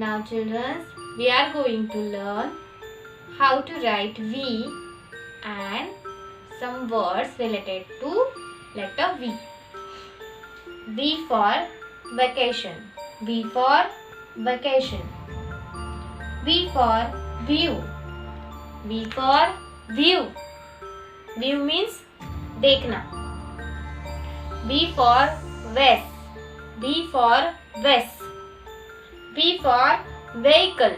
Now children, we are going to learn how to write V and some words related to letter V. V for vacation. V for vacation. V for view. V for view. View means देखना. V for vest. V for vest. V for vehicle.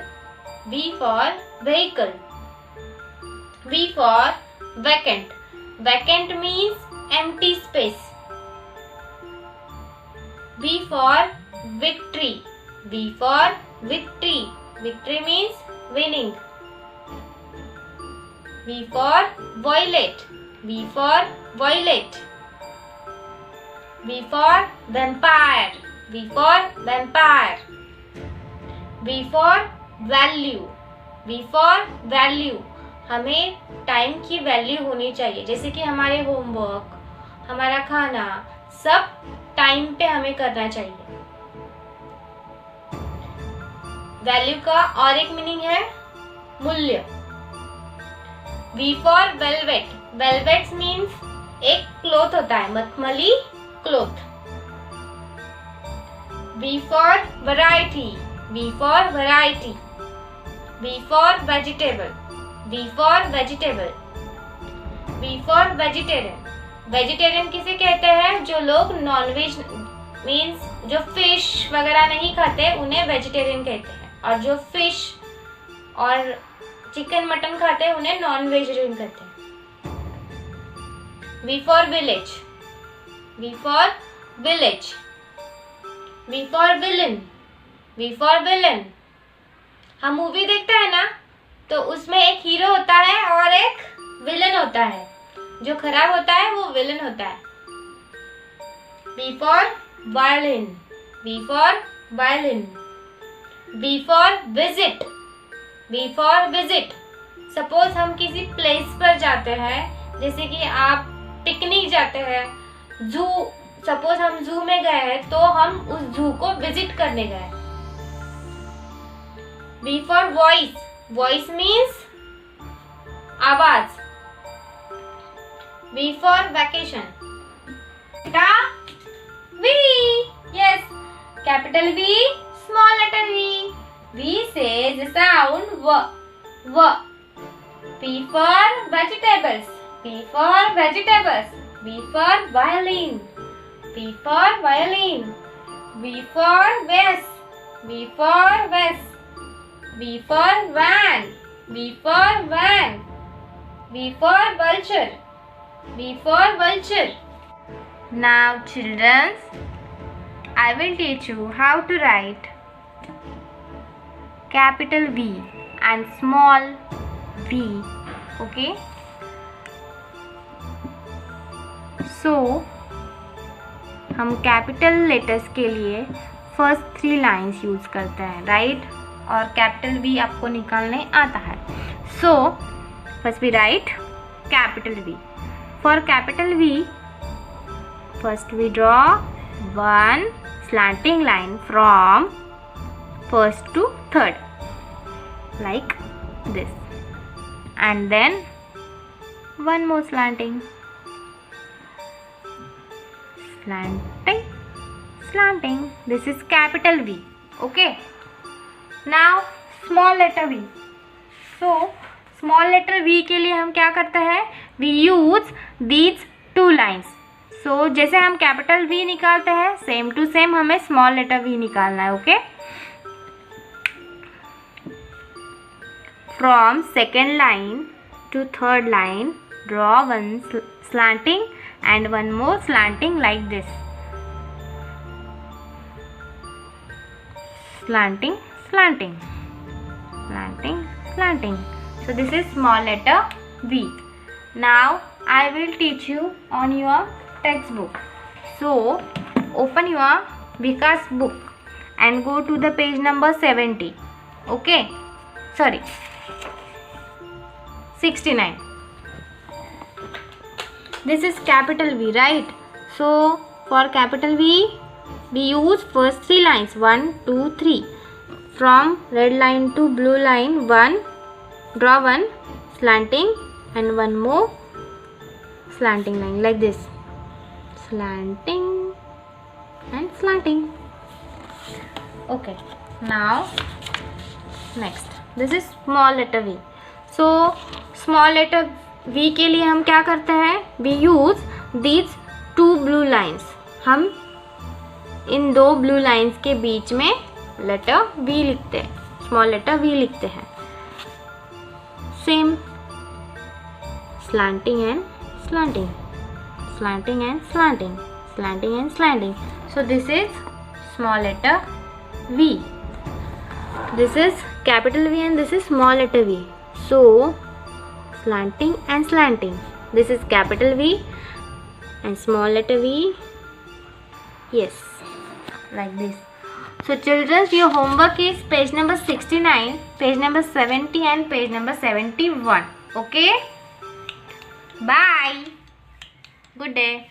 V for vehicle. V for vacant. Vacant means empty space. V for victory. V for victory. Victory means winning. V for violet. V for violet. V for vampire. V for vampire. V for value. V for value. हमें time की value होनी चाहिए, जैसे कि हमारे homework, हमारा खाना, सब टाइम पे हमें करना चाहिए. वैल्यू का और एक मीनिंग है मूल्य. V for velvet. Velvet means एक क्लोथ होता है, मखमली cloth. V for variety. V for variety. V for vegetable. V for vegetable. V for vegetarian. Vegetarian किसे कहते हैं? जो लोग नॉनवेज मीन्स जो फिश वगैरह नहीं खाते उन्हें वेजिटेरियन कहते हैं, और जो फिश और चिकन मटन खाते हैं उन्हें नॉन वेजिटेरियन कहते हैं. V for village. V for village. V for villain. V for villain. हम मूवी देखते हैं ना, तो उसमें एक हीरो होता है और एक विलन होता है. जो खराब होता है वो विलन होता है. V for violin. V for violin. V for visit. V for visit. Suppose हम किसी प्लेस पर जाते हैं, जैसे कि आप पिकनिक जाते हैं, जू, सपोज हम जू में गए हैं तो हम उस जू को विजिट करने गए. V for voice. Voice means आवाज. V for vacation. V. Yes. Capital V, small letter V. V says the sound V. V. V for vegetables. V for vegetables. V for violin. V for violin. V for vest. V for vest. V for van. V for van. V for vulture. V for vulture. Now children, I will teach you how to write capital V and small v. Okay. So हम capital letters के लिए first 3 lines use करते हैं, right? और capital V आपको निकालने आता है. So first we write capital V. For capital V, first we draw one slanting line from first to third, like this, and then one more slanting, slanting. This is capital V. Okay. Now small letter V. So small letter V के लिए हम क्या करते हैं? We use these 2 lines. So जैसे हम capital V निकालते हैं, सेम टू सेम हमें स्मॉल लेटर V निकालना है. Okay. From second line to third line, draw one slanting and one more slanting like this. Slanting, slanting, slanting, slanting. So this is small letter V. Now I will teach you on your textbook. So open your Vikas book and go to the page number 70. Okay. Sorry. 69. This is capital V, right? So for capital V, we use first 3 lines, 1, 2, 3. from red line to blue line, draw one slanting and one more slanting line like this, slanting and slanting. Okay, now next, this is small letter V. So small letter V के लिए हम क्या करते हैं, we use these two blue lines. हम इन दो blue lines के बीच में letter V लिखते हैं, small letter V लिखते हैं. Same, slanting and slanting, slanting and slanting, slanting and slanting. So this is small letter V. This is capital V and this is small letter V. So slanting and slanting. This is capital V and small letter V. Yes, like this. So children, your homework is page number 69, page number 70 and page number 71. Okay? Bye. Good day.